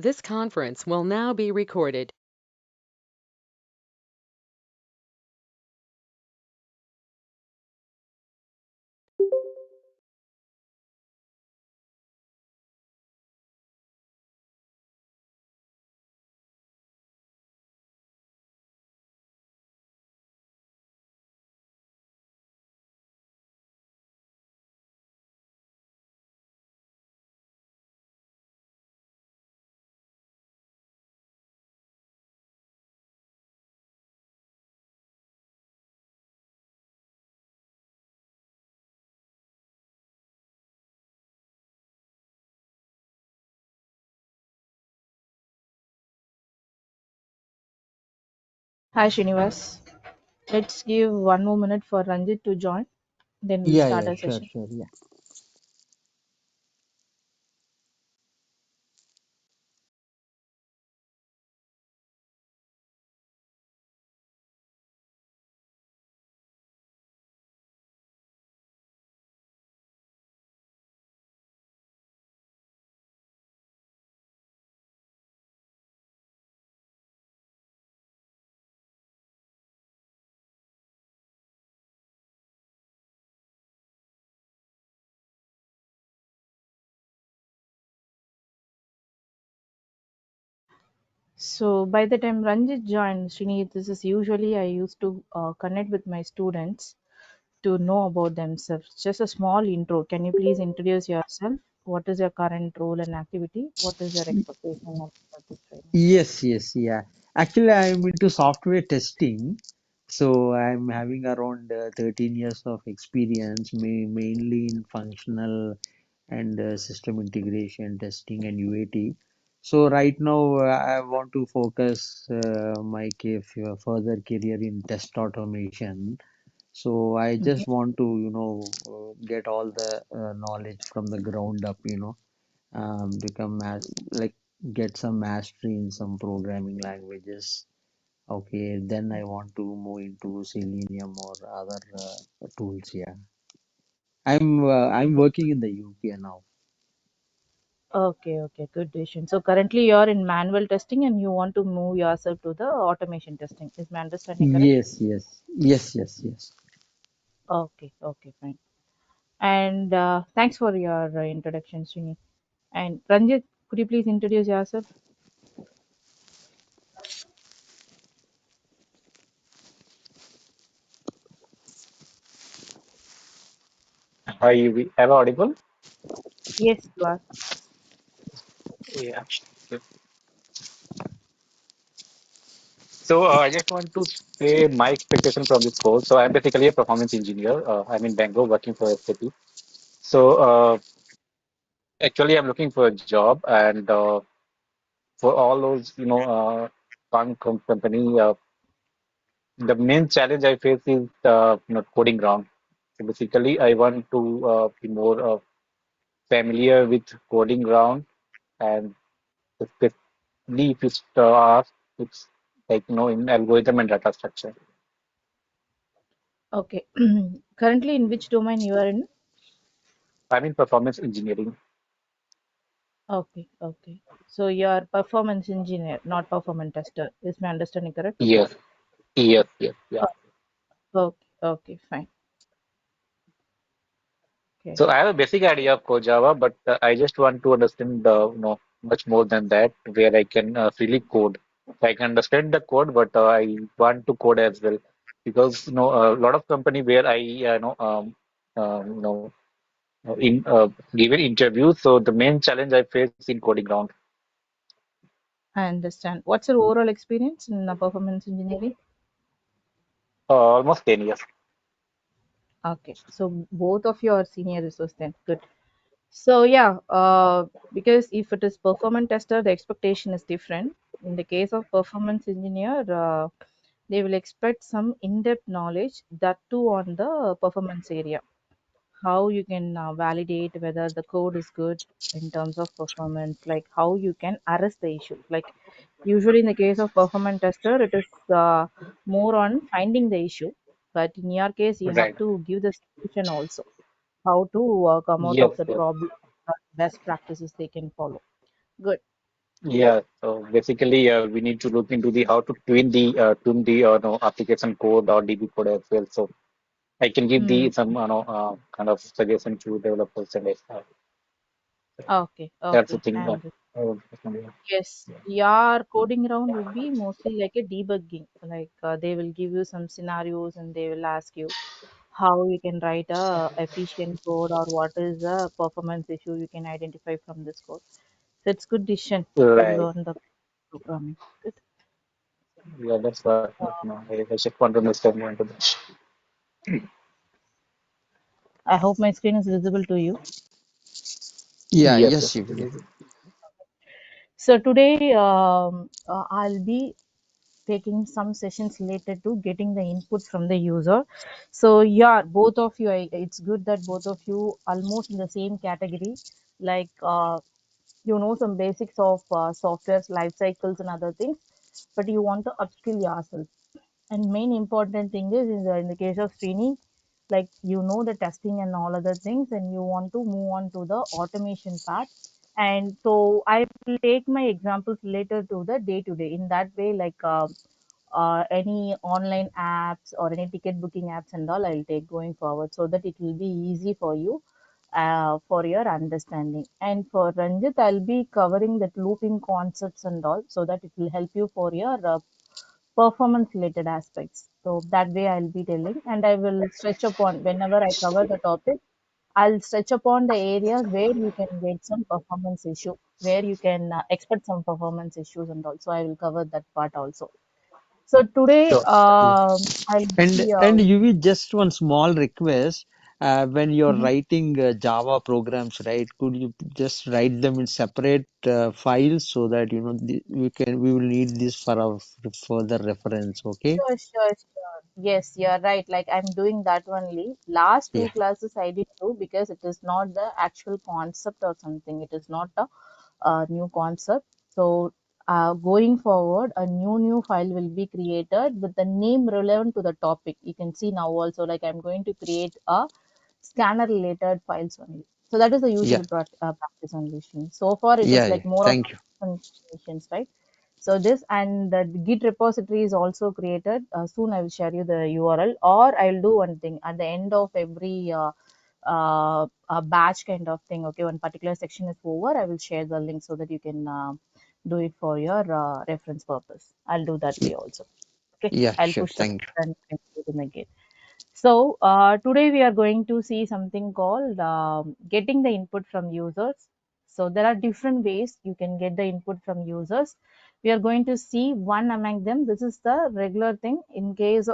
This conference will now be recorded. Hi Srinivas. Let's give 1 more minute for Ranjit to join, then we'll Yeah, start yeah, our sure, session. sure, yeah. So by the time Ranjit joined, Srini, this is usually I used to connect with my students to know about themselves. Just a small intro. Can you please introduce yourself? What is your current role and activity? What is your Y- expectation of this training? Yes, yes, yeah. Actually, I'm into software testing. So I'm having around 13 years of experience, mainly in functional and system integration testing and UAT. So right now, I want to focus further career in test automation. So I Mhm. just want to, get all the knowledge from the ground up, become like get some mastery in some programming languages. Okay, then I want to move into Selenium or other tools. Yeah, I'm working in the UK now. Okay, good decision. So currently you're in manual testing and you want to move yourself to the automation testing. Is my understanding correct? Yes, yes, yes, yes, yes. Okay, fine. And thanks for your introduction, Srini. And Ranjit, could you please introduce yourself? Are you ever audible? Yes, you are. Yeah. Okay. So I just want to say my expectation from this course. So I'm basically a performance engineer. I'm in Bangalore working for SAP. So actually, I'm looking for a job, and for all those, company, the main challenge I face is coding wrong. So basically, I want to be more familiar with coding wrong, and especially if it's it's like in algorithm and data structure. Okay. Currently, in which domain you are in? I'm in performance engineering. Okay. So you are performance engineer, not performance tester. Is my understanding correct? Yes, yes, yeah. Oh, okay, fine. Okay. So I have a basic idea of Core Java, but I just want to understand much more than that, where I can freely code. I can understand the code, but I want to code as well because a lot of company where I you know in given interviews. So the main challenge I face in coding ground. I understand. What's your overall experience in performance engineering? Almost 10 years. Okay. So both of you are senior resource then. Good. So yeah, because if it is performance tester, the expectation is different. In the case of performance engineer, they will expect some in-depth knowledge that too on the performance area. How you can validate whether the code is good in terms of performance, like how you can arrest the issue. Like usually in the case of performance tester, it is more on finding the issue, but in your case, you have Right. to give the solution also how to come out Yes, of that yes. problem, best practices they can follow. Good. Yeah, so basically, we need to look into the how to tune the no, application code or DB code as well. So I can give Hmm. the some kind of suggestion to developers and Okay, that's the okay. thing. Yeah. Yes, your coding round will be mostly like a debugging. Like they will give you some scenarios and they will ask you how you can write a efficient code or what is the performance issue you can identify from this code. So it's good decision to Right. learn the programming. Good. Yeah, that's what no, I just want to understand more into this. I hope my screen is visible to you. Yeah, Yes, yes, yes, Shiv, it yeah. is. So today I'll be taking some sessions related to getting the input from the user. So yeah, both of you, it's good that both of you almost in the same category, like you know some basics of software's life cycles and other things, but you want to upskill yourself. And main important thing is in the case of Srini, like you know the testing and all other things, and you want to move on to the automation part. And so I will take my examples later to the day to day. In that way, like any online apps or any ticket booking apps and all, I'll take going forward so that it will be easy for you for your understanding. And for Ranjit, I'll be covering that looping concepts and all so that it will help you for your performance related aspects. So that way I'll be telling, and I will stretch upon whenever I cover the topic. I'll stretch upon the areas where you can get some performance issue, where you can expect some performance issues, and also I will cover that part also. So today, Sure. Yeah. I'll be And you will just one small request. When you're mhm. writing Java programs, right? Could you just write them in separate files so that you know we will need this for our further reference. Okay? Sure, sure, sure. Yes, you're right. Like I'm doing that only. Last two Yeah. classes I did do because it is not the actual concept or something. It is not a, new concept. So going forward, a new file will be created with the name relevant to the topic. You can see now also like I'm going to create a scanner related files only. So that is the Yeah. usual practice only. Shri. So far it is Yeah. Yeah. like more of Thank you. informations, right? So this and the Git repository is also created. Soon I will share you the URL, or I will do one thing at the end of every a batch kind of thing. Okay, one particular section is over, I will share the link so that you can do it for your reference purpose. I'll do that way also. Okay, Yeah. I'll Sure. push the Thank you. and do the Git. So today we are going to see something called getting the input from users. So there are different ways you can get the input from users. We are going to see one among them. This is the regular thing in case,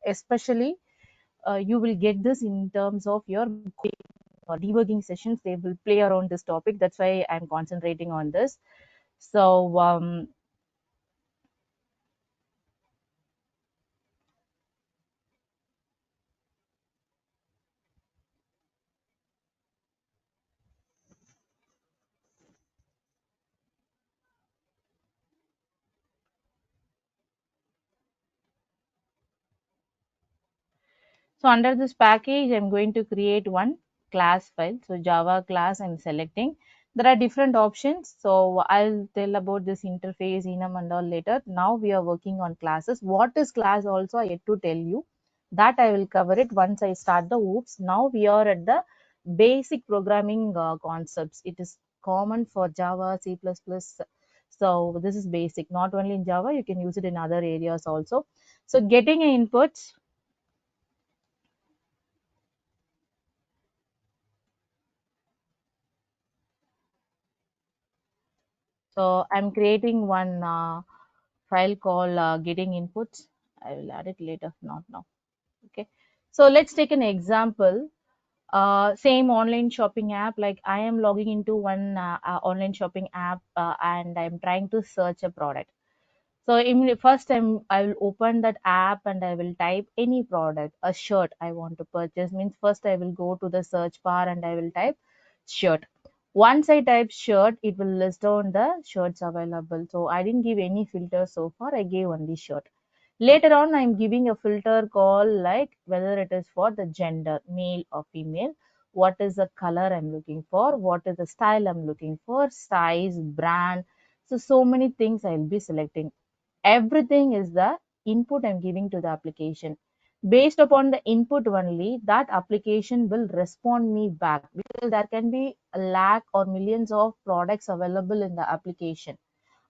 especially you will get this in terms of your debugging sessions. They will play around this topic. That's why I'm concentrating on this. So So under this package, I'm going to create one class file. So Java class I'm selecting. There are different options. So I'll tell about this interface, enum and all later. Now we are working on classes. What is class also I yet to tell you. That I will cover it once I start the oops. Now we are at the basic programming concepts. It is common for Java, C++. So this is basic. Not only in Java, you can use it in other areas also. So getting an input. So I'm creating one file called getting inputs. I will add it later, not now. Okay. So let's take an example. Same online shopping app. Like I am logging into one online shopping app and I'm trying to search a product. So first time I will open that app and I will type any product, a shirt I want to purchase. Means first I will go to the search bar and I will type shirt. Once I type shirt, it will list down the shirts available. So I didn't give any filter so far. I gave only shirt. Later on, I'm giving a filter call like whether it is for the gender, male or female. What is the color I'm looking for? What is the style I'm looking for? Size, brand, So many things I'll be selecting. Everything is the input I'm giving to the application. Based upon the input only, that application will respond me back, because there can be a lakh or millions of products available in the application,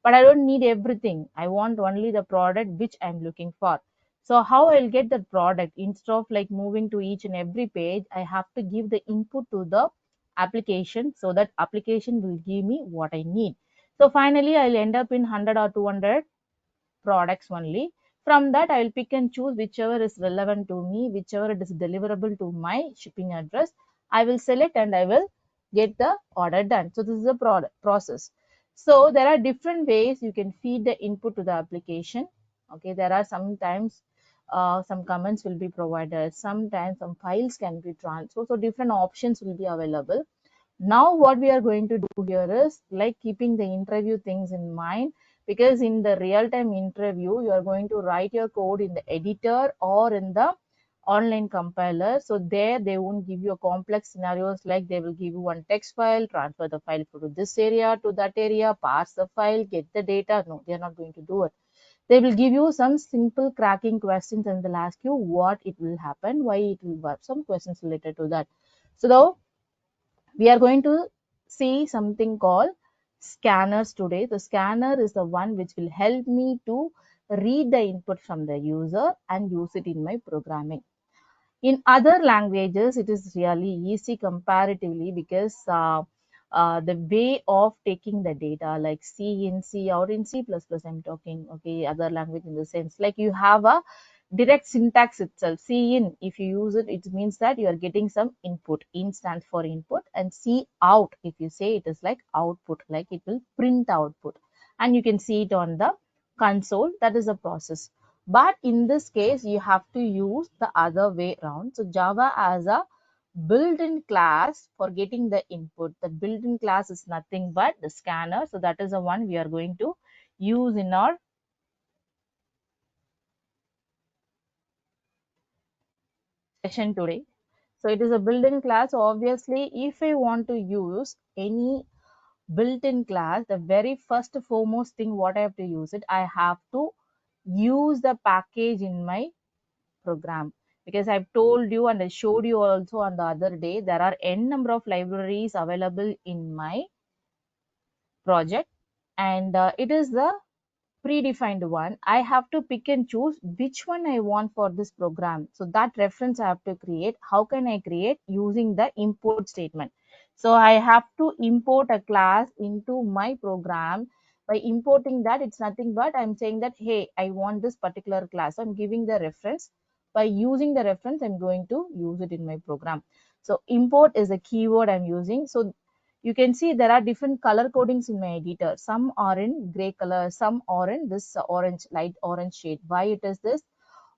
but I don't need everything. I want only the product which I'm looking for. So how I'll get that product? Instead of like moving to each and every page, I have to give the input to the application, so that application will give me what I need. So finally I'll end up in 100 or 200 products only. From that, I will pick and choose whichever is relevant to me, whichever it is deliverable to my shipping address. I will select and I will get the order done. So this is the process. So there are different ways you can feed the input to the application. Okay, there are sometimes some comments will be provided. Sometimes some files can be transferred. So different options will be available. Now what we are going to do here is like keeping the interview things in mind, because in the real-time interview you are going to write your code in the editor or in the online compiler. So there they won't give you a complex scenarios, like they will give you one text file, transfer the file to this area to that area, parse the file, get the data. No, they are not going to do it. They will give you some simple cracking questions and they'll ask you what it will happen, why it will work, some questions related to that. So though we are going to see something called scanners today. The scanner is the one which will help me to read the input from the user and use it in my programming. In other languages, it is really easy comparatively, because the way of taking the data, like C in, C out, in C++, I'm talking, okay, other language in the sense, like you have a direct syntax itself. C in, if you use it, it means that you are getting some input. In stands for input, and C out, if you say, it is like output, like it will print output. And you can see it on the console. That is the process. But in this case, you have to use the other way around. So Java has a built-in class for getting the input. The built-in class is nothing but the scanner. So that is the one we are going to use in our session today. So it is a built-in class. So obviously, if I want to use any built-in class, the very first foremost thing what I have to use it, I have to use the package in my program, because I've told you and I showed you also on the other day, there are n number of libraries available in my project, and it is the predefined one. I have to pick and choose which one I want for this program. So that reference I have to create. How can I create? Using the import statement. So I have to import a class into my program. By importing that, it's nothing but I'm saying that, hey, I want this particular class. So I'm giving the reference. By using the reference, I'm going to use it in my program. So import is a keyword I'm using. So you can see there are different color codings in my editor. Some are in gray color, some are in this orange, light orange shade. Why it is this?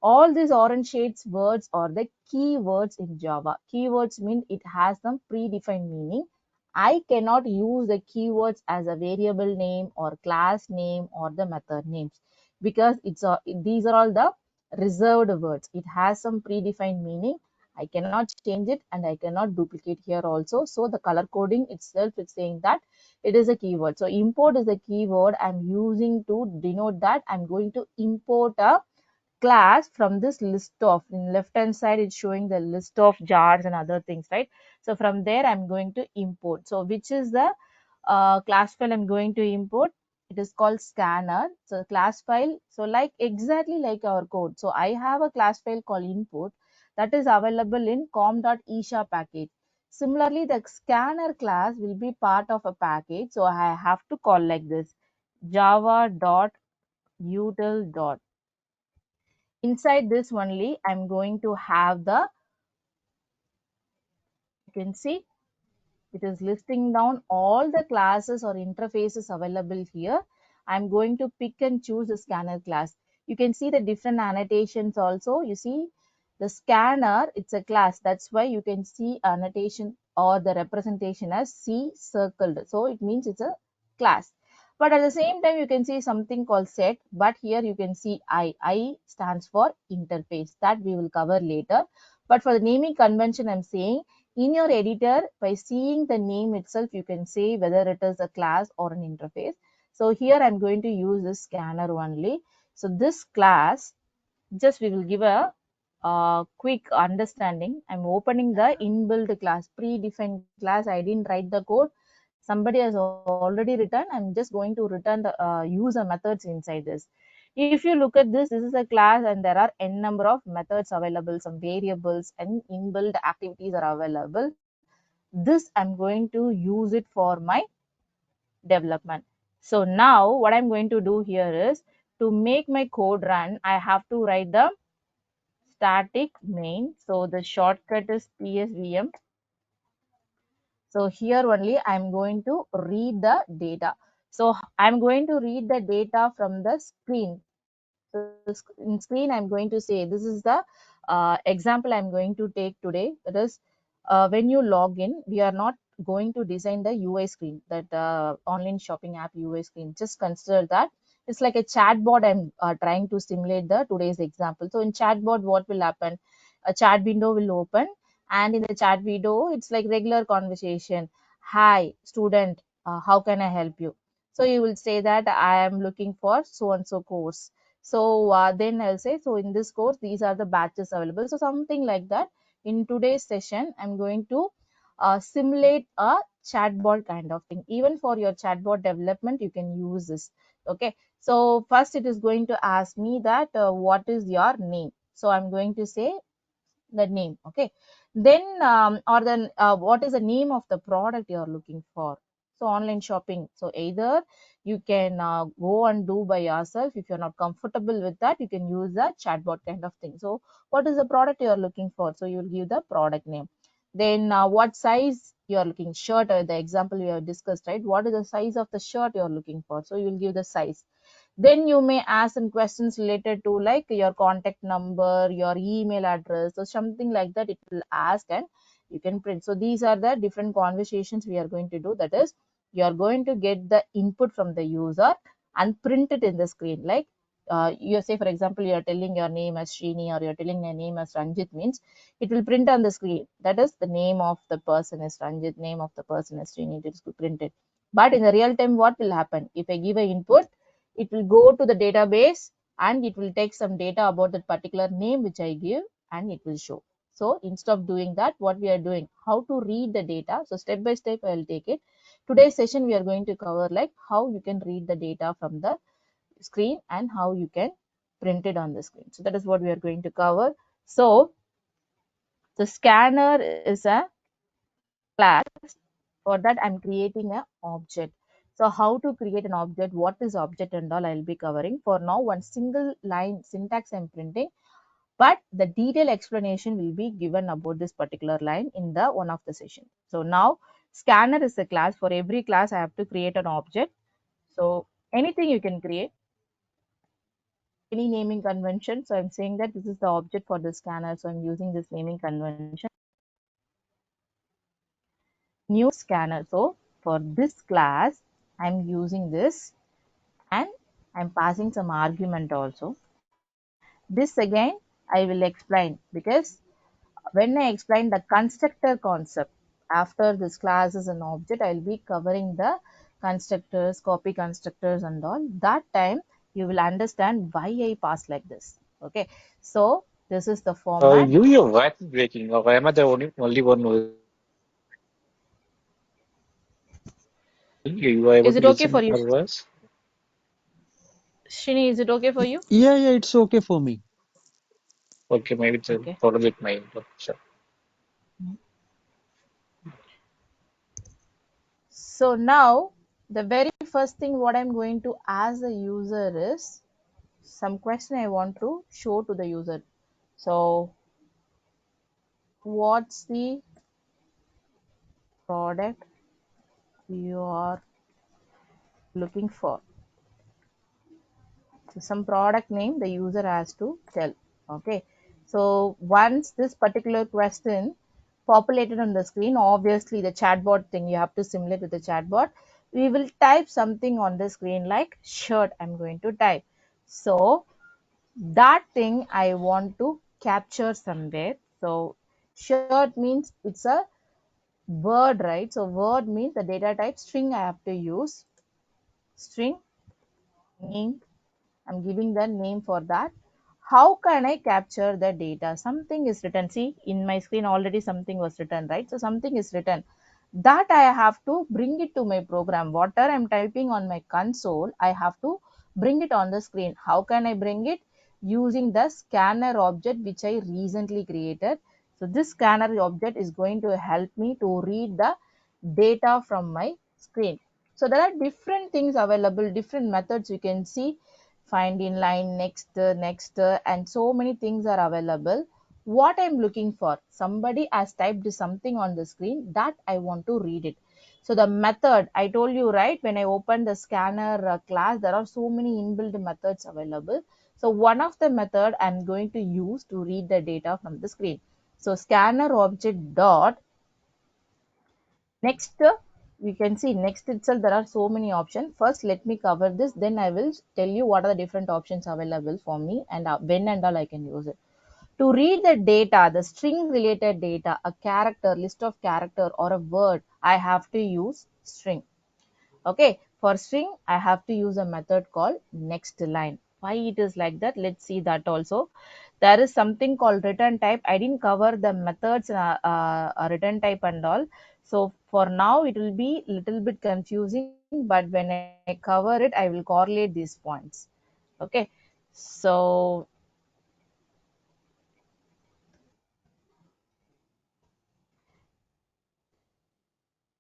All these orange shades words are the keywords in Java. Keywords mean it has some predefined meaning. I cannot use the keywords as a variable name or class name or the method names, because these are all the reserved words. It has some predefined meaning. I cannot change it and I cannot duplicate here also. So the color coding itself is saying that it is a keyword. So import is a keyword I'm using to denote that I'm going to import a class from this list of, in left hand side it's showing the list of jars and other things, right? So from there I'm going to import. So which is the class file I'm going to import? It is called scanner. So class file, so like exactly like our code. So I have a class file called input that is available in com.isha package. Similarly, the scanner class will be part of a package. So I have to call like this, java.util. Inside this only, I'm going to have the, you can see, it is listing down all the classes or interfaces available here. I'm going to pick and choose the scanner class. You can see the different annotations also. You see the scanner, it's a class. That's why you can see annotation or the representation as C circled. So it means it's a class. But at the same time, you can see something called set. But here you can see I. I stands for interface. That we will cover later. But for the naming convention, I'm saying in your editor, by seeing the name itself, you can say whether it is a class or an interface. So here I'm going to use this scanner only. So this class, just we will give a quick understanding. I'm opening the inbuilt class, predefined class. I didn't write the code. Somebody has already written. I'm just going to return the user methods inside this. If you look at this, this is a class and there are n number of methods available, some variables and inbuilt activities are available. This I'm going to use it for my development. So now what I'm going to do here is, to make my code run, I have to write the static main. So the shortcut is PSVM. So here only I'm going to read the data. So I'm going to read the data from the screen. So in screen I'm going to say, this is the example I'm going to take today. That is, when you log in, we are not going to design the UI screen, that online shopping app UI screen. Just consider that it's like a chatbot. I'm trying to simulate the today's example. So in chatbot, what will happen? A chat window will open, and in the chat window, it's like regular conversation. Hi, student, how can I help you? So you will say that I am looking for so and so course. So then I'll say, so in this course, these are the batches available. So something like that. In today's session, I'm going to simulate a chatbot kind of thing. Even for your chatbot development, you can use this. Okay. So first it is going to ask me that what is your name? So I'm going to say the name. Okay. Then or then what is the name of the product you are looking for? So online shopping. So either you can go and do by yourself. If you're not comfortable with that, you can use a chatbot kind of thing. So what is the product you are looking for? So you will give the product name. Then what size you are looking, shirt, or the example we have discussed, right? What is the size of the shirt you are looking for? So you will give the size. Then you may ask some questions related to like your contact number, your email address, or something like that. It will ask and you can print. So these are the different conversations we are going to do. That is, you are going to get the input from the user and print it in the screen. Like you say, for example, you are telling your name as Srini or you're telling your name as Ranjit, means it will print on the screen. That is, the name of the person is Ranjit, name of the person is Srini, it is printed. But in the real time, what will happen? If I give an input, it will go to the database and it will take some data about that particular name which I give, and it will show. So instead of doing that, what we are doing, how to read the data. So step by step, I will take it. Today's session, we are going to cover like how you can read the data from the screen and how you can print it on the screen. So that is what we are going to cover. So the scanner is a class. For that, I'm creating an object. So how to create an object, what is object and all, I'll be covering. For now, one single line syntax I'm printing, but the detailed explanation will be given about this particular line in the one of the session. So now scanner is a class. For every class, I have to create an object. So anything you can create, any naming convention. So I'm saying that this is the object for the scanner. So I'm using this naming convention. New scanner. So for this class, I'm using this and I'm passing some argument also. This again I will explain, because when I explain the constructor concept, after this class is an object, I'll be covering the constructors, copy constructors and all. That time you will understand why I pass like this. Okay. So this is the format. Your voice is breaking, or am I the only one who is you are able Is to it okay listen for you? our voice? Shini, is it okay for you? Yeah, yeah, it's okay for me. Okay, maybe it's a Okay. problem with my input. Sure. So now the very first thing what I'm going to ask the user is some question I want to show to the user. So what's the product you are looking for? So some product name the user has to tell. Okay. So once this particular question populated on the screen, obviously the chatbot thing you have to simulate with the chatbot. We will type something on the screen like shirt. I'm going to type. So that thing I want to capture somewhere. So shirt means it's a word, right? So word means the data type string I have to use. string name. I'm giving the name for that. How can I capture the data? Something is written. See, in my screen already something was written, right? So something is written. That I have to bring it to my program. Whatever I'm typing on my console, I have to bring it on the screen. How can I bring it? Using the scanner object which I recently created. So this scanner object is going to help me to read the data from my screen. So there are different things available, different methods you can see, find inline, next, and so many things are available. What I'm looking for, somebody has typed something on the screen that I want to read it. So the method, I told you, right, when I opened the scanner class, there are so many inbuilt methods available. So one of the method I'm going to use to read the data from the screen. So scanner object dot next, you can see next itself there are so many options. First let me cover this, then I will tell you what are the different options available for me and when and all I can use it. To read the data, the string related data, a character, list of character or a word, I have to use string. Okay, for string I have to use a method called next line. Why it is like that, let's see that also. There is something called return type. I didn't cover the methods, return type and all, so for now it will be little bit confusing, but when I cover it I will correlate these points. Okay, so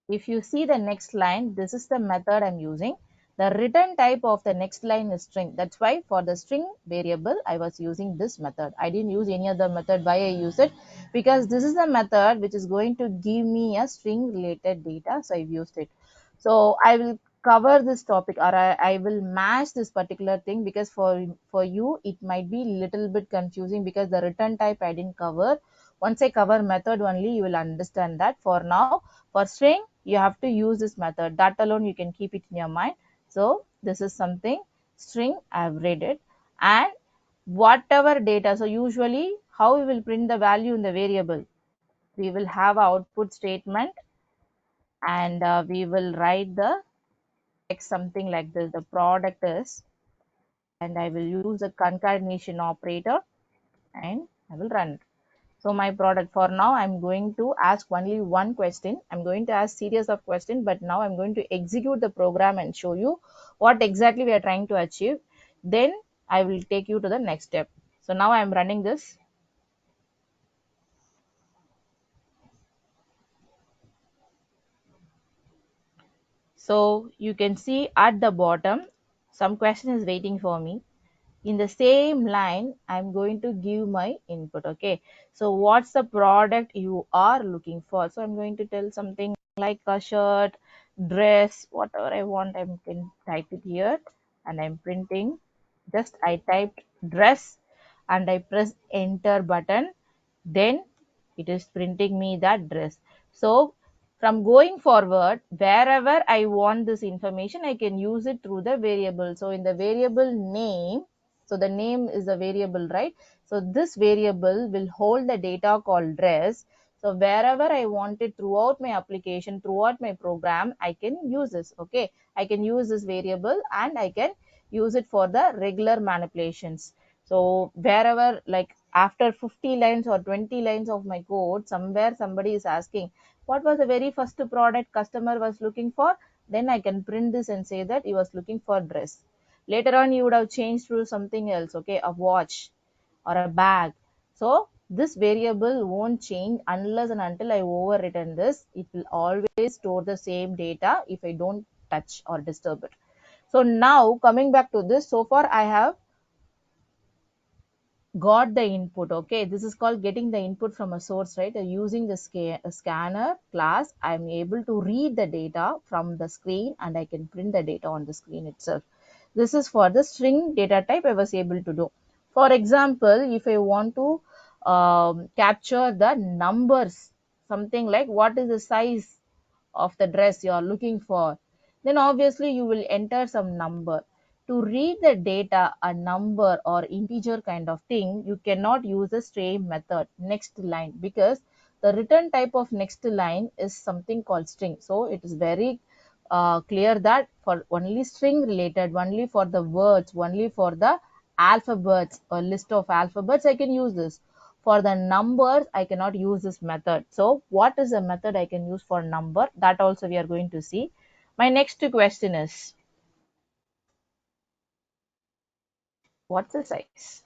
if you see the next line, this is the method I'm using. The return type of the next line is string. That's why for the string variable, I was using this method. I didn't use any other method. Why I use it? Because this is a method which is going to give me a string related data. So I've used it. So I will cover this topic, or I will match this particular thing, because for you it might be little bit confusing because the return type I didn't cover. Once I cover method only, you will understand that. For now, for string, you have to use this method. That alone you can keep it in your mind. So this is something string, I've read it. And whatever data, so usually how we will print the value in the variable, we will have output statement, and we will write the text something like this. The product is, and I will use a concatenation operator, and I will run it. So my product, for now I'm going to ask only one question. I'm going to ask series of questions, but now I'm going to execute the program and show you what exactly we are trying to achieve. Then I will take you to the next step. So now I'm running this. So you can see at the bottom, some question is waiting for me. In the same line, I'm going to give my input. Okay, so what's the product you are looking for? So I'm going to tell something like a shirt, dress, whatever I want. I can type it here, and I'm printing. Just I typed dress and I press enter button, then it is printing me that dress. So from going forward, wherever I want this information, I can use it through the variable. So in the variable name, so the name is a variable, right? So this variable will hold the data called dress. So wherever I want it throughout my application, throughout my program, I can use this. Okay, I can use this variable and I can use it for the regular manipulations. So wherever, like after 50 lines or 20 lines of my code, somewhere somebody is asking what was the very first product customer was looking for, then I can print this and say that he was looking for dress. Later on, you would have changed to something else, okay, a watch or a bag. So this variable won't change unless and until I overwritten this. It will always store the same data if I don't touch or disturb it. So now coming back to this, so far I have got the input. Okay, this is called getting the input from a source, right? Using the scanner class, I'm able to read the data from the screen and I can print the data on the screen itself. This is for the string data type I was able to do. For example, if I want to capture the numbers, something like what is the size of the dress you are looking for, then obviously you will enter some number. To read the data, a number or integer kind of thing, you cannot use the same method, next line, because the return type of next line is something called string. So it is very clear that for only string related, only for the words, only for the alphabets or list of alphabets, I can use this. For the numbers, I cannot use this method. So what is the method I can use for number? That also we are going to see. My next question is, what's the size?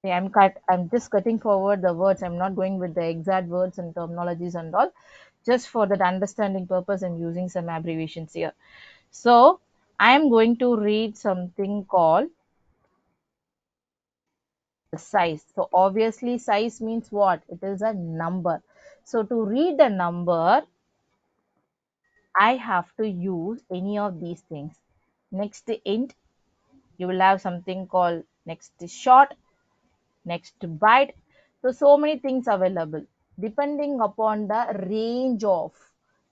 Yeah, I'm just cutting forward the words. I'm not going with the exact words and terminologies and all. Just for that understanding purpose, I'm using some abbreviations here. So I'm going to read something called the size. So obviously size means what? It is a number. So to read the number, I have to use any of these things. Next int, you will have something called next short, next byte. So many things available. Depending upon the range of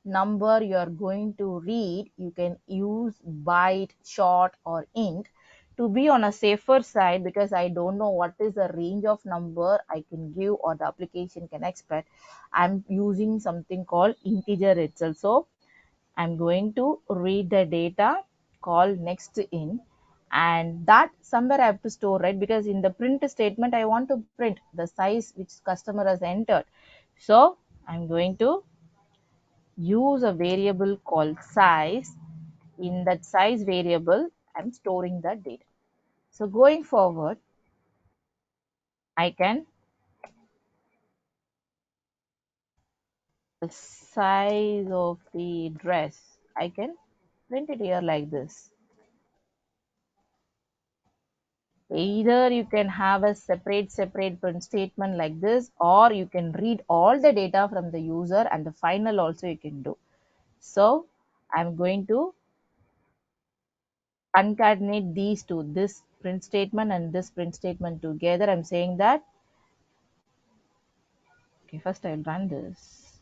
number you are going to read, you can use byte, short, or int to be on a safer side, because I don't know what is the range of number I can give or the application can expect. I'm using something called integer itself. So I'm going to read the data, call next in, and that somewhere I have to store, right? Because in the print statement, I want to print the size which customer has entered. So I'm going to use a variable called size. In that size variable, I'm storing that data. So going forward, I can the size of the dress, I can print it here like this. Either you can have a separate print statement like this, or you can read all the data from the user and the final also you can do. So I'm going to concatenate these two, this print statement and this print statement together. I'm saying that, okay, first I'll run this.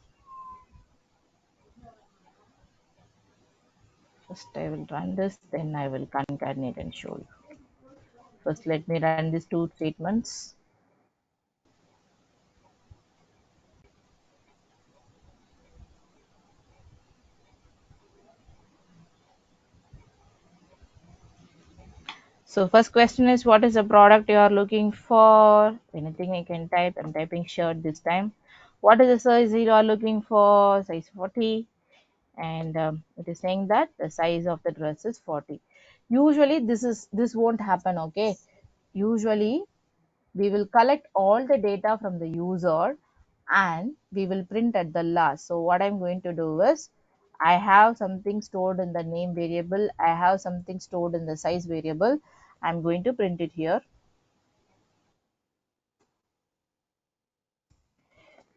First I will run this, then I will concatenate and show you. First let me run these two statements. So first question is, what is the product you are looking for? Anything I can type. I'm typing shirt this time. What is the size you are looking for? Size 40. And it is saying that the size of the dress is 40. Usually this won't happen, okay? Usually we will collect all the data from the user and we will print at the last. So what I'm going to do is, I have something stored in the name variable, I have something stored in the size variable. I'm going to print it here.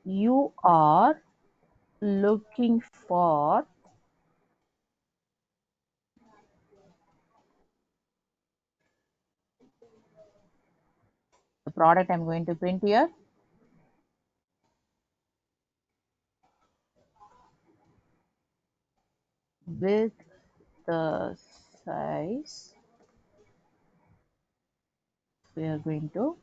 You are looking for the product. I'm going to print here with the size. We are going to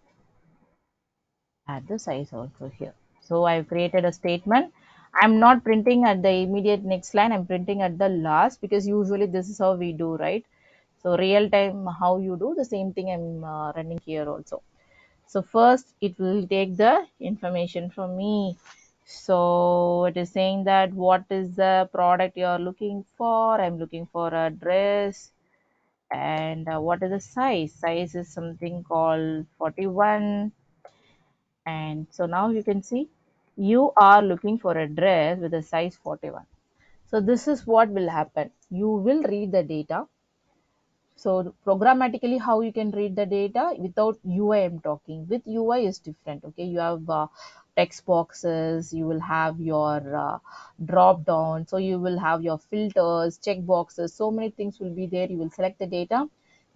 add the size also here. So I've created a statement. I'm not printing at the immediate next line, I'm printing at the last, because usually this is how we do, right? So real time how you do the same thing I'm running here also. So first it will take the information from me. So it is saying that what is the product you are looking for? I'm looking for a dress. And what is the size? Size is something called 41. And so now you can see you are looking for a dress with a size 41. So this is what will happen. You will read the data. So programmatically, how you can read the data without UI, I'm talking. With UI is different. Okay, you have text boxes, you will have your drop down, so you will have your filters, check boxes, so many things will be there. You will select the data.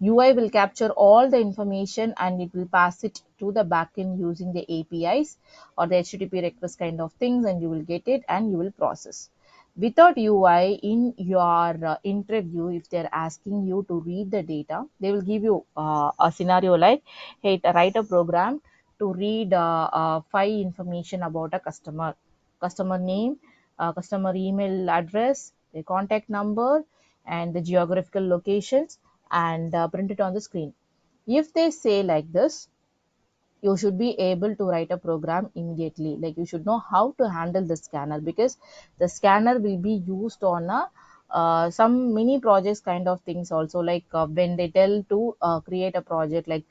UI will capture all the information and it will pass it to the backend using the APIs or the HTTP request kind of things, and you will get it and you will process. Without UI, in your interview, if they're asking you to read the data, they will give you a scenario like, hey, write a program to read five information about a customer name, customer email address, their contact number and the geographical locations, and print it on the screen. If they say like this, you should be able to write a program immediately. Like you should know how to handle the scanner, because the scanner will be used on a some mini projects kind of things also, like when they tell to create a project like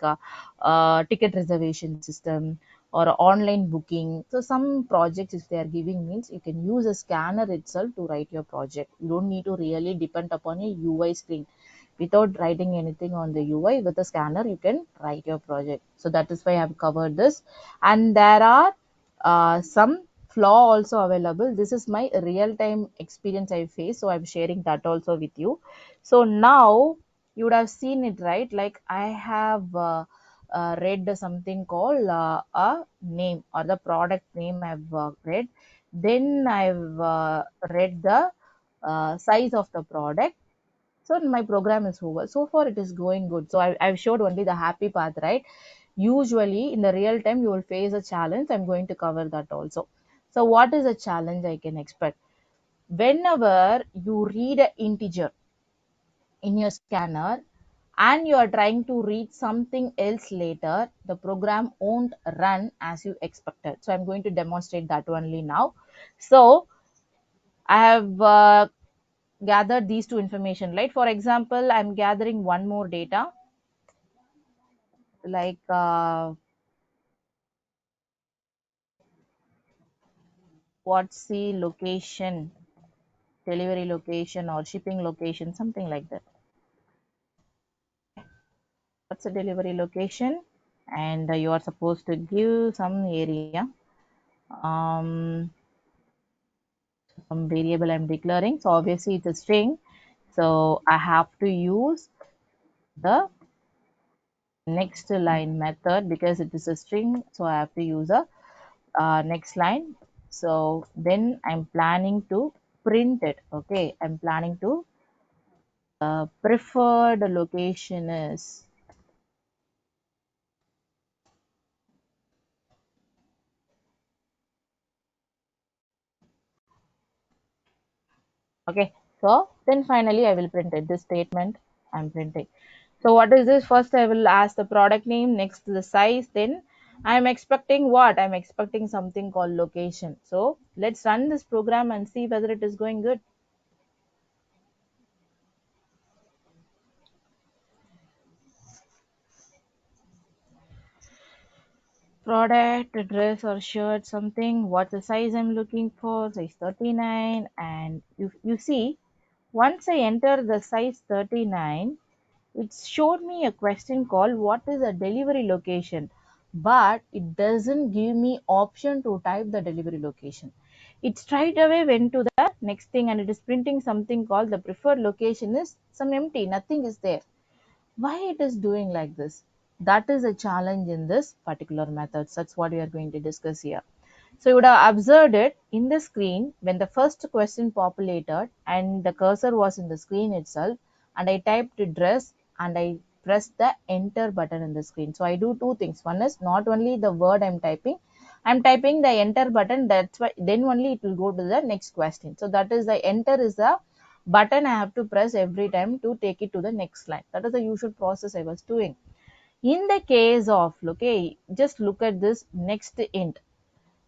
ticket reservation system or online booking. So some projects if they are giving means you can use a scanner itself to write your project. You don't need to really depend upon a UI screen. Without writing anything on the UI, with a scanner you can write your project. So that is why I have covered this. And there are some flaw also available. This is my real time experience I face, so I'm sharing that also with you. So now you would have seen it, right? Like I have read something called a name or the product name I've read. Then I've read the size of the product. So my program is over. So far it is going good. So I've showed only the happy path, right? Usually in the real time you will face a challenge. I'm going to cover that also. So what is a challenge I can expect? Whenever you read an integer in your scanner and you are trying to read something else later, the program won't run as you expected. So I'm going to demonstrate that only now. So I have gathered these two information, right? For example, I'm gathering one more data, like what's the location, delivery location or shipping location, something like that. What's the delivery location? And you are supposed to give some area, um, some variable I'm declaring. So obviously it's a string. So I have to use the next line method because it is a string. So I have to use a next line. So then I'm planning to print it. Okay, I'm planning to preferred location is, okay. So then finally I will print it. This statement I'm printing. So what is this? First I will ask the product name, next the size, then I'm expecting what? I'm expecting something called location. So let's run this program and see whether it is going good. Product address or shirt, something, what's the size I'm looking for, size 39. And you see, once I enter the size 39, it showed me a question called what is a delivery location, but it doesn't give me option to type the delivery location. It straight away went to the next thing and it is printing something called the preferred location is some empty, nothing is there. Why it is doing like this? That is a challenge in this particular method. That's what we are going to discuss here. So you would have observed it in the screen when the first question populated and the cursor was in the screen itself, and I typed dress and I pressed the enter button in the screen. So I do two things. One is not only the word I'm typing the enter button. That's why then only it will go to the next question. So that is the enter is the button I have to press every time to take it to the next line. That is the usual process I was doing. In the case of, okay, just look at this next int.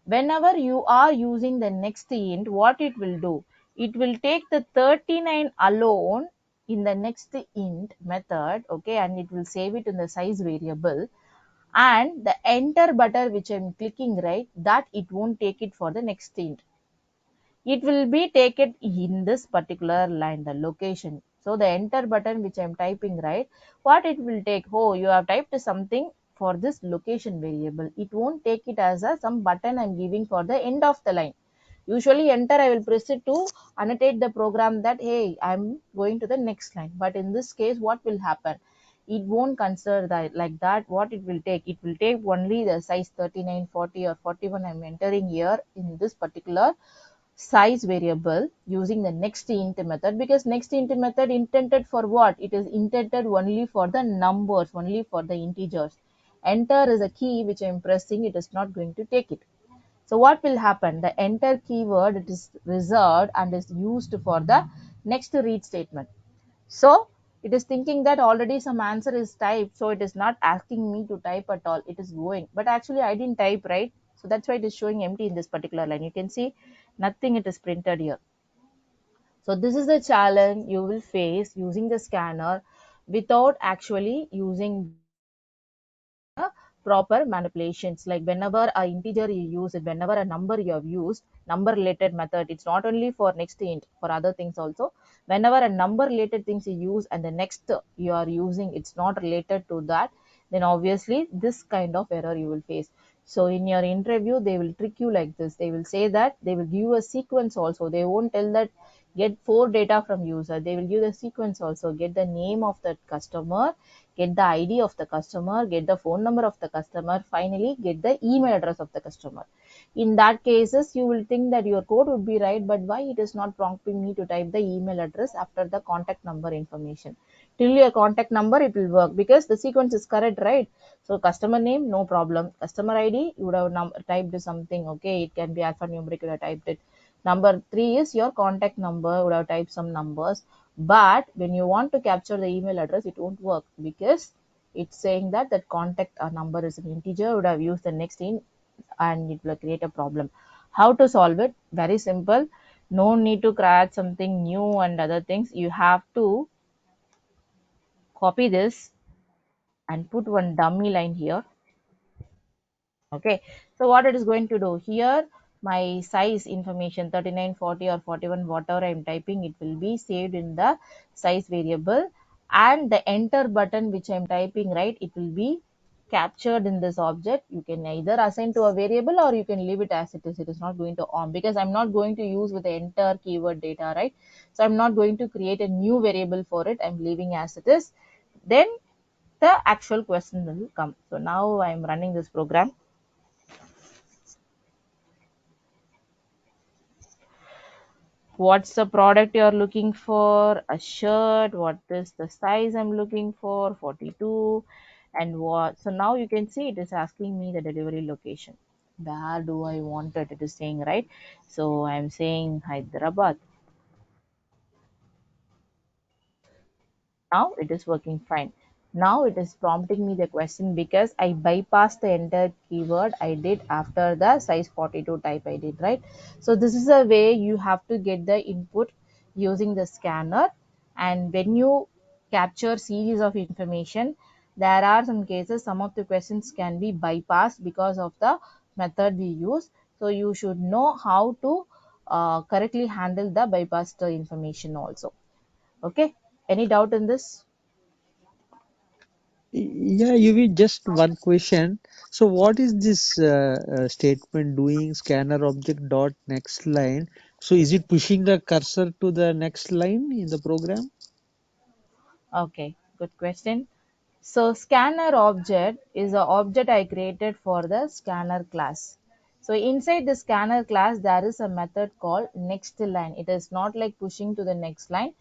Whenever you are using the next int, what it will do? It will take the 39 alone in the next int method, okay, and it will save it in the size variable. And the enter button which I'm clicking, right, that it won't take it for the next int. It will be taken in this particular line, the location. So the enter button which I'm typing, right, what it will take, oh, you have typed something for this location variable, it won't take it as a some button I'm giving for the end of the line. Usually enter I will press it to annotate the program that hey, I'm going to the next line. But in this case what will happen, it won't consider that like that. What it will take, it will take only the size 39, 40 or 41 I'm entering here in this particular size variable using the next int method, because next int method intended for what? It is intended only for the numbers, only for the integers. Enter is a key which I'm pressing, it is not going to take it. So what will happen? The enter keyword, it is reserved and is used for the next read statement. So it is thinking that already some answer is typed, so it is not asking me to type at all. It is going, but actually I didn't type, right? So that's why it is showing empty in this particular line. You can see nothing it is printed here. So this is the challenge you will face using the scanner without actually using the proper manipulations. Like whenever a integer you use it, whenever a number you have used, number related method, it's not only for next int, for other things also. Whenever a number related things you use and the next you are using, it's not related to that, then obviously this kind of error you will face. So in your interview, they will trick you like this. They will say that they will give you a sequence also. They won't tell that get four data from user. They will give the sequence also. Get the name of the customer, get the ID of the customer, get the phone number of the customer, finally get the email address of the customer. In that cases, you will think that your code would be right, but why it is not prompting me to type the email address after the contact number information? Till your contact number, it will work because the sequence is correct, right? So customer name, no problem. Customer ID, you would have typed something, okay? It can be alphanumeric, you would have typed it. Number three is your contact number, would have typed some numbers. But when you want to capture the email address, it won't work because it's saying that that contact number is an integer, would have used the next in, and it will create a problem. How to solve it? Very simple. No need to create something new and other things. You have to copy this and put one dummy line here. Okay, so what it is going to do here, my size information 39, 40 or 41, whatever I'm typing, it will be saved in the size variable, and the enter button which I'm typing, right, it will be captured in this object. You can either assign to a variable or you can leave it as it is. It is not going to on because I'm not going to use with the enter keyword data, right? So I'm not going to create a new variable for it. I'm leaving as it is. Then the actual question will come. So now I'm running this program. What's the product you're looking for? A shirt. What is the size I'm looking for? 42. And what? So now you can see it is asking me the delivery location. Where do I want it? It is saying, right? So I'm saying Hyderabad. Now it is working fine. Now it is prompting me the question because I bypassed the enter keyword I did after the size 42 type I did, right? So this is a way you have to get the input using the scanner. And when you capture series of information, there are some cases some of the questions can be bypassed because of the method we use. So you should know how to correctly handle the bypassed information also. Okay, any doubt in this? Yeah, you will just one question. So what is this statement doing scanner object dot next line? So is it pushing the cursor to the next line in the program? Okay, good question. So scanner object is an object I created for the scanner class. So inside the scanner class, there is a method called next line. It is not like pushing to the next line.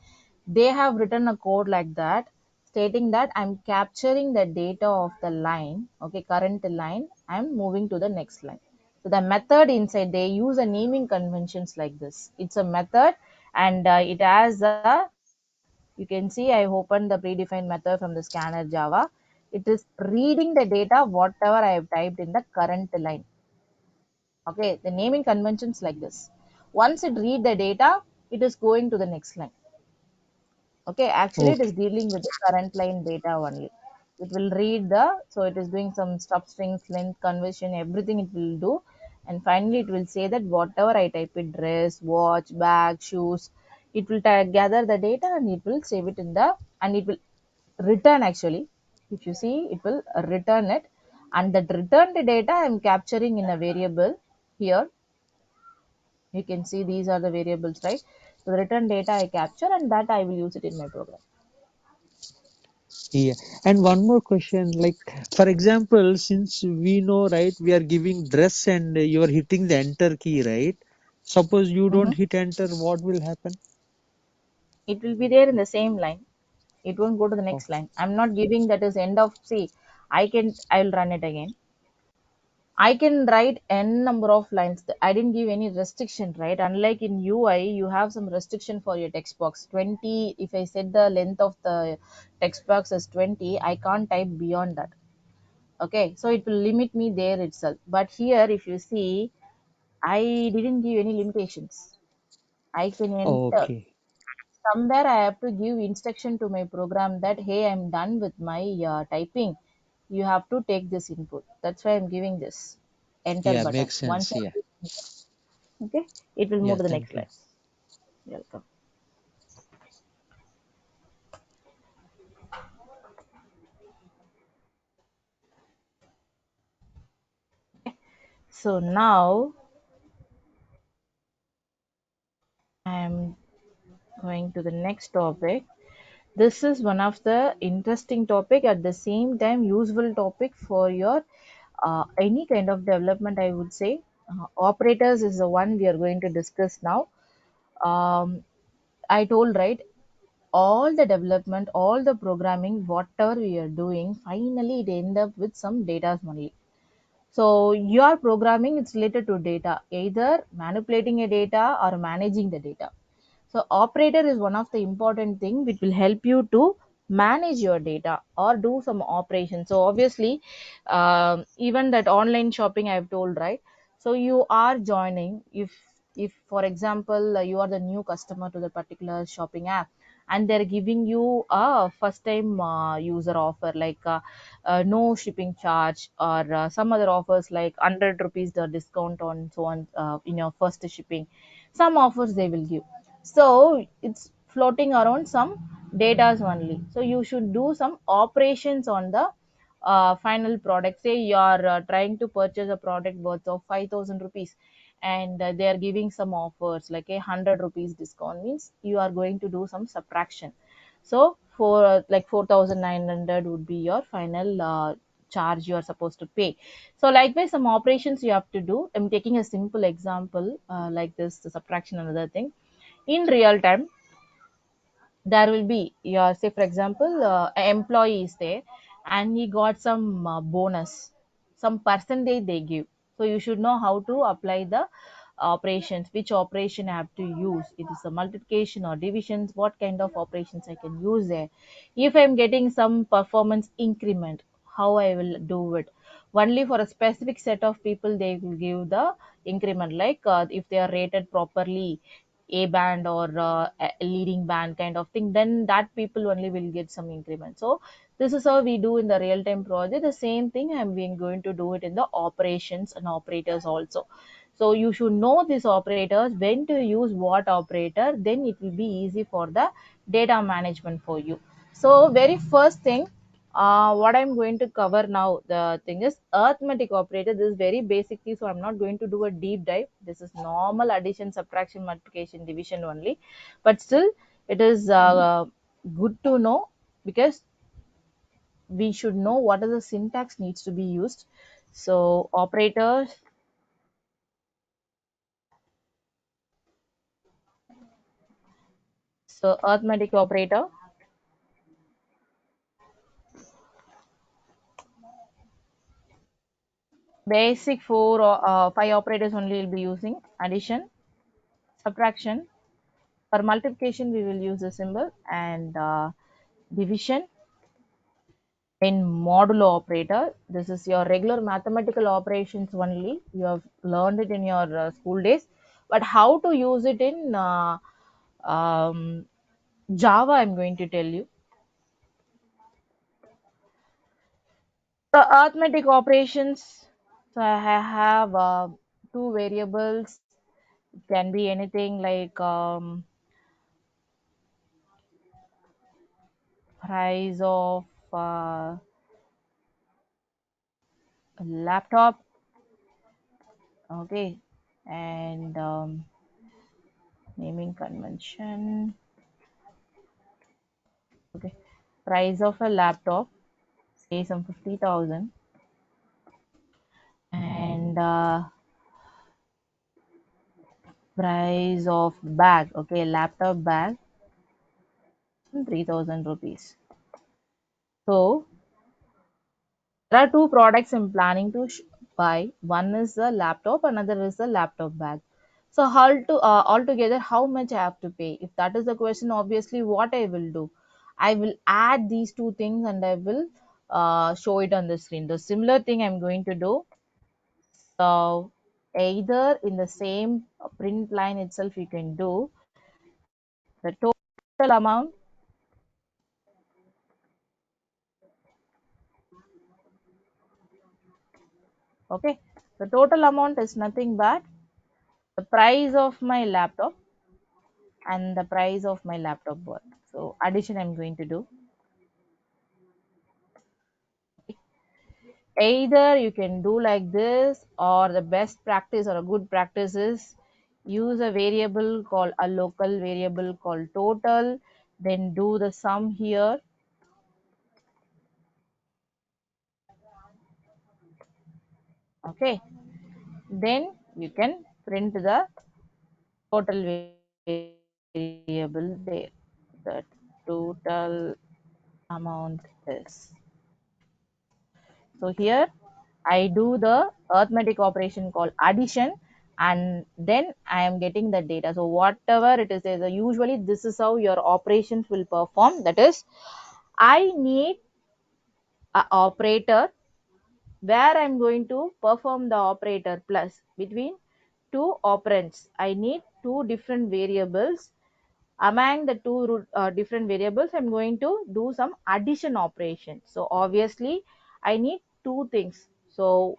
They have written a code like that, stating that I'm capturing the data of the line, okay, current line, I'm moving to the next line. So the method inside, they use a naming conventions like this. It's a method, and it has a, you can see I opened the predefined method from the scanner Java. It is reading the data whatever I have typed in the current line. Okay, the naming conventions like this. Once it read the data, it is going to the next line. Okay, actually it is Okay. dealing with the current line data only. It will read the, so it is doing some substrings, length, conversion, everything it will do. And finally it will say that whatever I type it, dress, watch, bag, shoes, it will gather the data and it will save it in the, and it will return actually. If you see, it will return it. And that returned data I am capturing in a variable here. You can see these are the variables, right? So the return data I capture and that I will use it in my program. Yeah. And one more question, like for example, since we know, right, we are giving dress and you are hitting the enter key, right? Suppose you don't Mhm. hit enter, what will happen? It will be there in the same line. It won't go to the Oh, next line. I'm not giving that is end of, see, I will run it again. I can write n number of lines. I didn't give any restriction, right? Unlike in UI, you have some restriction for your text box. 20, if I set the length of the text box as 20, I can't type beyond that. Okay, so it will limit me there itself. But here, if you see, I didn't give any limitations. I can enter. Okay. Somewhere I have to give instruction to my program that, hey, I'm done with my typing. You have to take this input. That's why I'm giving this enter Yeah, button. makes Once sense. I Yeah. hit enter, okay, it will move Yeah, to the next thank you. slide. Welcome. So now I'm going to the next topic. This is one of the interesting topic, at the same time useful topic for your any kind of development, I would say. Operators is the one we are going to discuss now. um, I told, right, all the development, all the programming, whatever we are doing, finally it end up with some data only. So your programming is related to data, either manipulating a data or managing the data. So operator is one of the important thing which will help you to manage your data or do some operations. So obviously, even that online shopping I've told, right. So you are joining, if for example you are the new customer to the particular shopping app, and they're giving you a first time user offer like no shipping charge, or some other offers like 100 rupees the discount on so on in your first shipping. Some offers they will give, so it's floating around some datas only. So you should do some operations on the final product. Say you are trying to purchase a product worth of 5,000 rupees, and they are giving some offers like a 100 rupees discount, means you are going to do some subtraction. So for like 4,900 would be your final charge you are supposed to pay. So likewise, some operations you have to do. I'm taking a simple example like this, the subtraction, another thing. In real time, there will be your, say for example, an employee is there and he got some bonus, some percentage they give. So you should know how to apply the operations, which operation I have to use. It is a multiplication or divisions, what kind of operations I can use there. If I'm getting some performance increment, how I will do it. Only for a specific set of people they will give the increment, like if they are rated properly a band or a leading band kind of thing, then that people only will get some increment. So this is how we do in the real time project. The same thing I'm being going to do it in the operations and operators also. So you should know these operators, when to use what operator, then it will be easy for the data management for you. So very first thing, what I'm going to cover now, the thing is arithmetic operator. This is very basic thing, so I'm not going to do a deep dive. This is normal addition, subtraction, multiplication, division only. But still, it is good to know, because we should know what are the syntax needs to be used. So operators, so arithmetic operator, basic four or five operators only will be using: addition, subtraction. For multiplication, we will use a symbol, and division. In modulo operator, this is your regular mathematical operations only. You have learned it in your school days, but how to use it in um, Java, I'm going to tell you. The arithmetic operations. So I have two variables. It can be anything like price of uh, a laptop, okay, and naming convention, okay, price of a laptop, say some 50,000, and price of bag, okay, laptop bag, 3,000 rupees. So there are two products I'm planning to buy. One is a laptop, another is a laptop bag. So how to altogether how much I have to pay? If that is the question, obviously what I will do, I will add these two things and I will show it on the screen. The similar thing I'm going to do. So either in the same print line itself you can do the total amount. Okay, the total amount is nothing but the price of my laptop and the price of my laptop board. So addition I'm going to do. Either you can do like this, or the best practice or a good practice is use a variable called a local variable called total, then do the sum here. Okay, then you can print the total variable there. The total amount is. So here I do the arithmetic operation called addition, and then I am getting the data. So whatever it is, usually this is how your operations will perform. That is, I need an operator where I'm going to perform the operator plus between two operands. I need two different variables. Among the two different variables, I'm going to do some addition operation. So obviously I need two things. So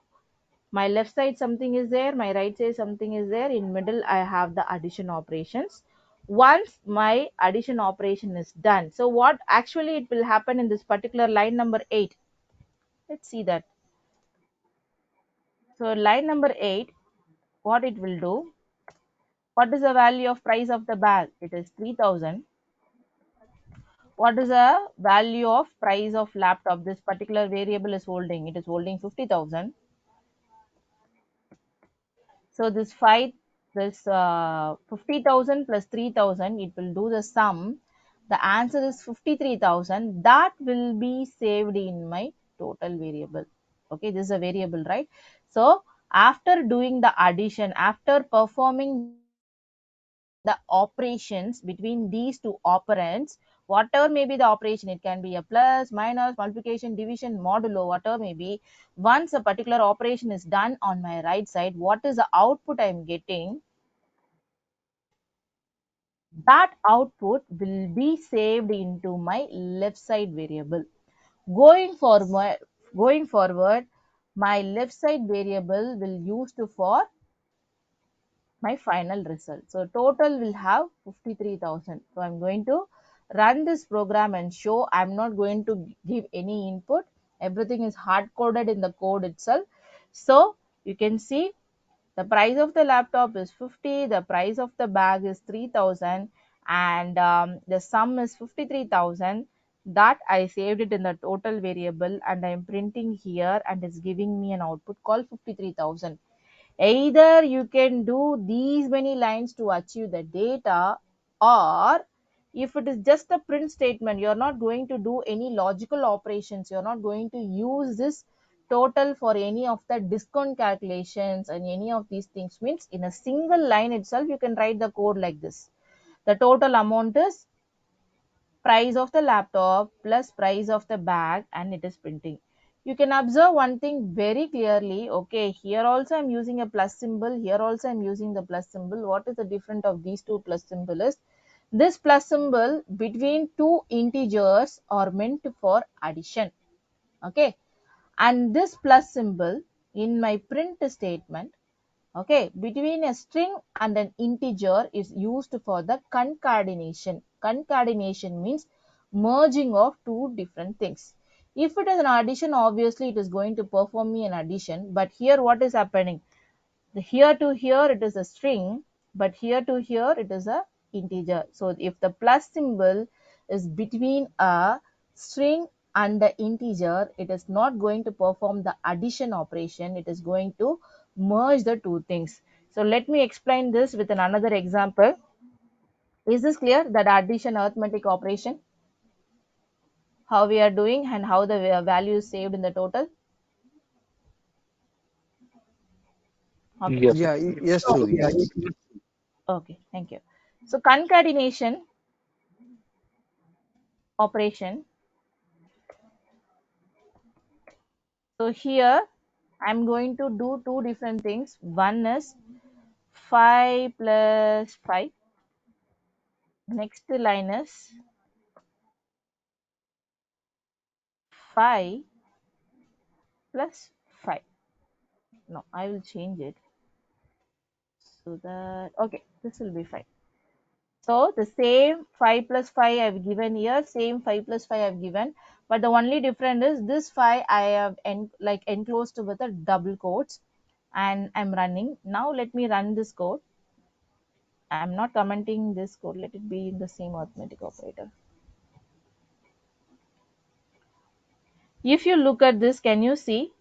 my left side something is there, my right side something is there, in middle I have the addition operations. Once my addition operation is done, so what actually it will happen in this particular line number 8, let's see that. So line number 8, what it will do, what is the value of price of the bag? It is 3000. What is the value of price of laptop? This particular variable is holding, it is holding 50,000. So this 50,000 plus 3,000, it will do the sum. The answer is 53,000. That will be saved in my total variable. Okay, this is a variable, right? So after doing the addition, after performing the operations between these two operands, whatever may be the operation, it can be a plus, minus, multiplication, division, modulo, whatever may be. Once a particular operation is done on my right side, what is the output I'm getting? That output will be saved into my left side variable. Going forward, my left side variable will used to for my final result. So total will have 53,000. So I'm going to run this program and show. I'm not going to give any input. Everything is hard coded in the code itself. So you can see the price of the laptop is 50, the price of the bag is 3000, and the sum is 53,000. That I saved it in the total variable and I'm printing here, and it's giving me an output called 53,000. Either you can do these many lines to achieve the data, or if it is just a print statement, you're not going to do any logical operations, you're not going to use this total for any of the discount calculations and any of these things, means in a single line itself you can write the code like this. The total amount is price of the laptop plus price of the bag, and it is printing. You can observe one thing very clearly. Okay, here also I'm using a plus symbol, here also I'm using the plus symbol. What is the difference of these two plus symbol is, this plus symbol between two integers are meant for addition. Okay, and this plus symbol in my print statement, okay, between a string and an integer is used for the concatenation. Concatenation means merging of two different things. If it is an addition, obviously it is going to perform me an addition, but here what is happening? The here to here it is a string, but here to here it is a integer. So if the plus symbol is between a string and the integer, it is not going to perform the addition operation, it is going to merge the two things. So let me explain this with another example. Is this clear, that addition arithmetic operation, how we are doing and how the value is saved in the total? Okay. Yes. Yeah, yes, So, true. Yes. okay, thank you. So concatenation operation. So here I'm going to do two different things. One is 5 plus 5. Next line is 5 plus 5. No, I will change it so that, okay, this will be fine. So the same 5 plus 5 I've given here, same 5 plus 5 I've given, but the only difference is this 5 I have like enclosed with a double quotes, and I'm running. Now let me run this code. I'm not commenting this code, let it be in the same arithmetic operator. If you look at this, can you see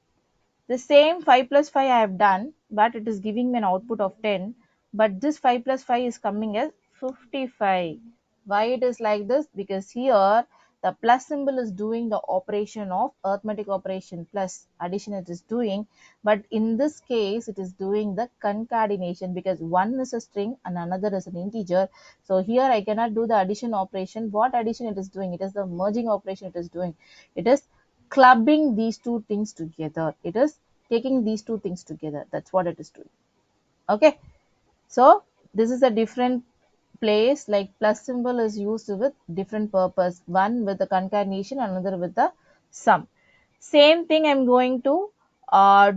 the same 5 plus 5 I have done, but it is giving me an output of 10. But this 5 plus 5 is coming as 55. Why it is like this? Because here the plus symbol is doing the operation of arithmetic operation plus addition it is doing. But in this case, it is doing the concatenation because one is a string and another is an integer. So here I cannot do the addition operation. What addition it is doing? It is the merging operation it is doing. It is clubbing these two things together. It is taking these two things together. That's what it is doing. Okay. So this is a different place, like plus symbol is used with different purpose. One with the concatenation, another with the sum. Same thing I'm going to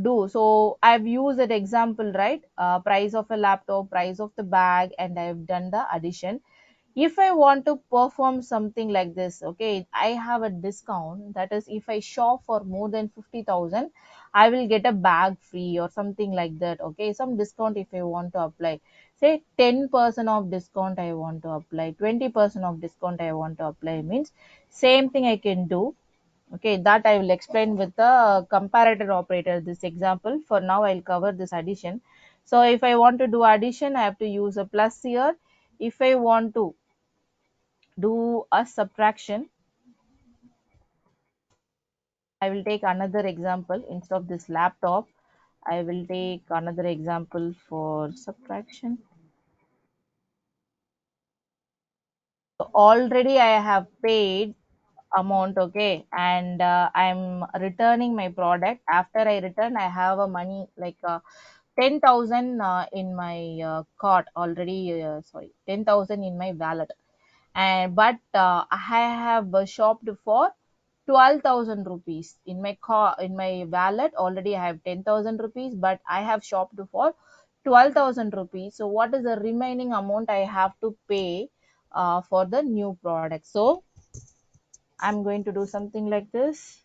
do. So I've used that example, right? Price of a laptop, price of the bag, and I've done the addition. If I want to perform something like this, okay, I have a discount. That is, if I shop for more than 50,000, I will get a bag free or something like that. Okay, some discount if I want to apply. Say 10% of discount I want to apply, 20% of discount I want to apply means same thing I can do. Okay, that I will explain with the comparator operator. This example for now I'll cover this addition. So if I want to do addition, I have to use a plus here. If I want to do a subtraction, I will take another example. Instead of this laptop, I will take another example for subtraction. So already I have paid amount, okay, and I'm returning my product. After I return, I have a money like 10,000 in my cart already. Sorry, 10,000 in my wallet. And but I have shopped for 12,000 rupees in my car, in my wallet. Already I have 10,000 rupees, but I have shopped for 12,000 rupees. So what is the remaining amount I have to pay for the new product? So I'm going to do something like this.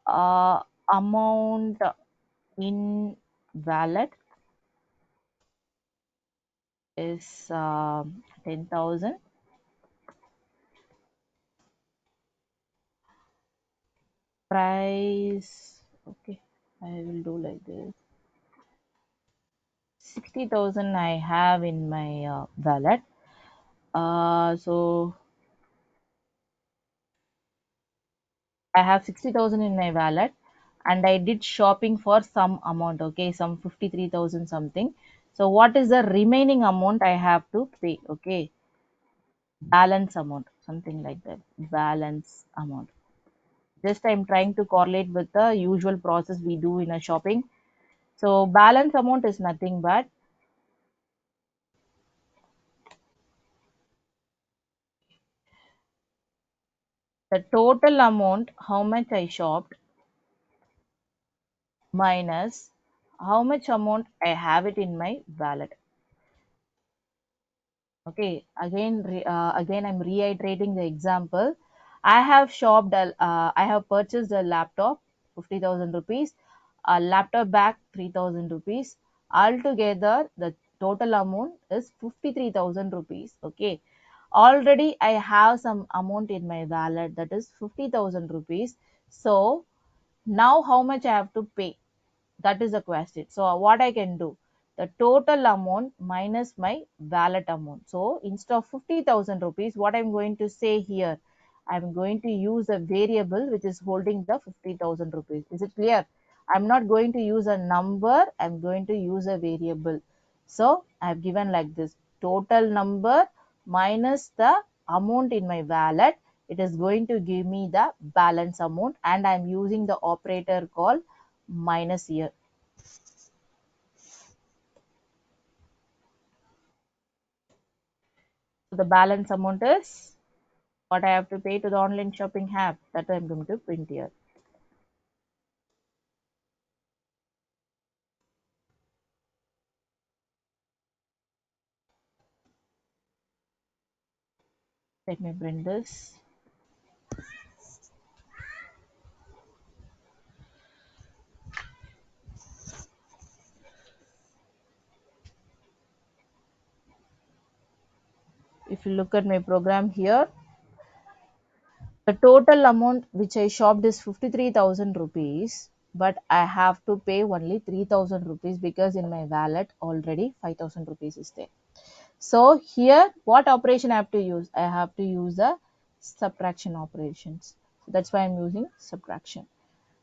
uh, Amount in wallet is 10,000. Price, okay, I will do like this. 60,000 I have in my wallet. So I have 60,000 in my wallet, and I did shopping for some amount, okay, some 53,000 something. So what is the remaining amount I have to pay? Okay, balance amount, something like that. Balance amount. Just I'm trying to correlate with the usual process we do in a shopping. So balance amount is nothing but the total amount how much I shopped minus how much amount I have it in my wallet. Okay, again I'm reiterating the example. I have I have purchased a laptop, 50,000 rupees, a laptop bag, 3,000 rupees. Altogether, the total amount is 53,000 rupees. Okay, already I have some amount in my wallet, that is 50,000 rupees. So now how much I have to pay? That is the question. So what I can do? The total amount minus my wallet amount. So instead of 50,000 rupees, what I'm going to say here, I'm going to use a variable which is holding the 50,000 rupees. Is it clear? I'm not going to use a number, I'm going to use a variable. So I've given like this: total number minus the amount in my wallet. It is going to give me the balance amount, and I'm using the operator called minus here. So the balance amount is what I have to pay to the online shopping app, that I'm going to print here. Let me print this. If you look at my program here, the total amount which I shopped is 53,000 rupees, but I have to pay only 3,000 rupees because in my wallet already 5,000 rupees is there. So here, what operation I have to use? I have to use the subtraction operations. So that's why I'm using subtraction.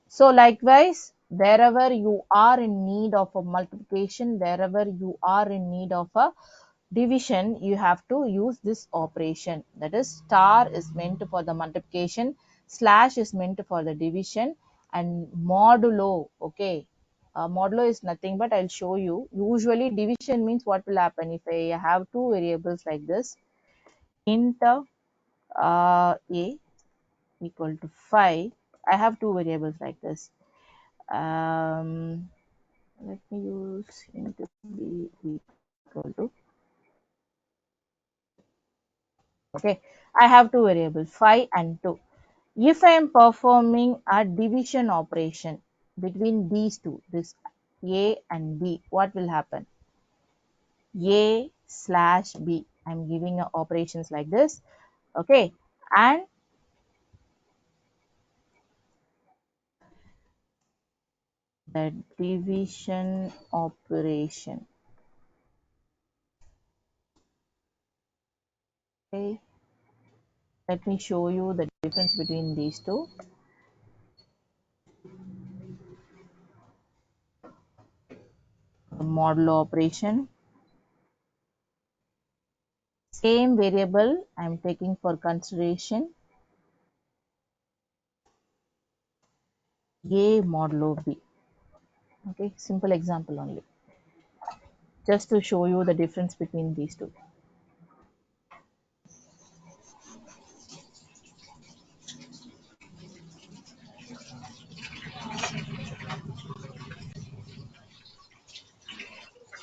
So likewise, wherever you are in need of a multiplication, wherever you are in need of a division, you have to use this operation. That is, star is meant for the multiplication, slash is meant for the division, and modulo. Okay, modulo is nothing but I'll show you. Usually division means what will happen if I have two variables like this: int a equal to 5. I have two variables like this. Let me use int b equal to, okay, I have two variables 5 and 2. If I am performing a division operation between these two, this a and b, what will happen? A slash b, I'm giving operations like this, okay, and the division operation, okay. Let me show you the difference between these two. The modulo operation, same variable I'm taking for consideration, A modulo B. Okay, simple example only, just to show you the difference between these two.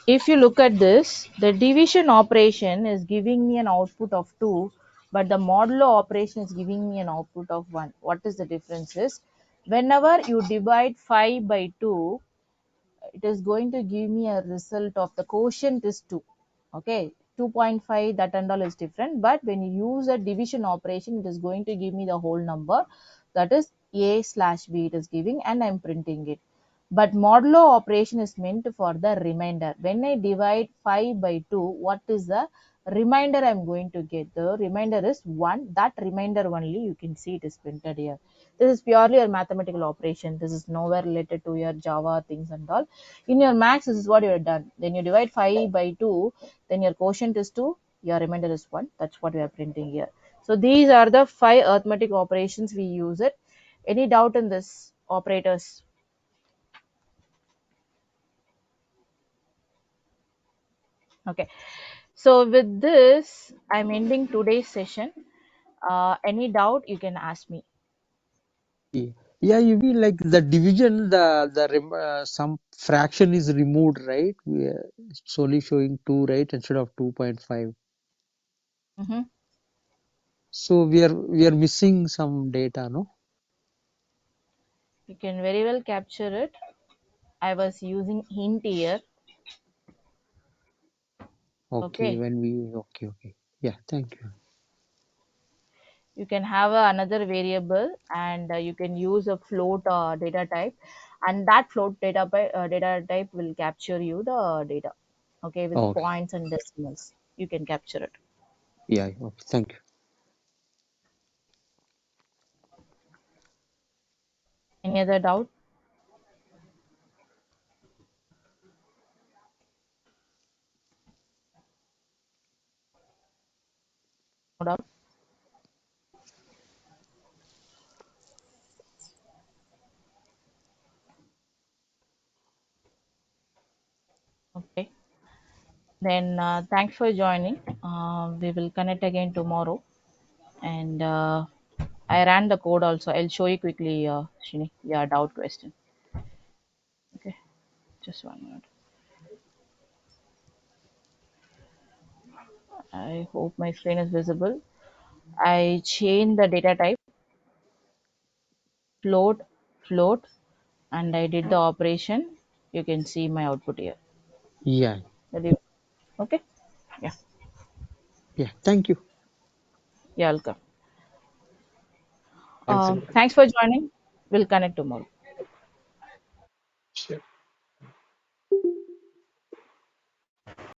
If you look at this, the division operation is giving me an output of 2, but the modulo operation is giving me an output of 1. What is the difference is, whenever you divide 5 by 2, it is going to give me a result of the quotient is 2. Okay, 2.5, that and all is different, but when you use a division operation, it is going to give me the whole number, that is a slash b it is giving, and I'm printing it. But modulo operation is meant for the remainder. When I divide 5 by 2, what is the remainder I'm going to get? The remainder is 1. That remainder only you can see it is printed here. This is purely a mathematical operation. This is nowhere related to your Java things and all. In your max, this is what you have done. Then you divide 5 by 2, then your quotient is 2, your remainder is 1. That's what we are printing here. So these are the 5 arithmetic operations we use it. Any doubt in this operators? Okay. So with this, I'm ending today's session. Any doubt you can ask me. Yeah, yeah, you mean like the division, some fraction is removed, right? It's only showing 2, right, instead of 2.5. Mm-hmm. So we are missing some data, no? You can very well capture it. I was using hint here. Okay, Okay. when we okay, okay. Yeah, thank you. You can have another variable, and you can use a float data type, and that float data type will capture you the data, okay, with Okay, points and decimals. You can capture it. yeah, okay, thank you. Any other doubt? Then thanks for joining. We will connect again tomorrow. And I ran the code also. I'll show you quickly, Shini. Yeah, doubt question. Okay, just 1 minute. I hope my screen is visible. I changed the data type float, float, and I did the operation. You can see my output here. Yeah. Okay? Yeah, Yeah. Thank you. you're welcome. Thanks a lot. Thanks for joining. We'll connect tomorrow.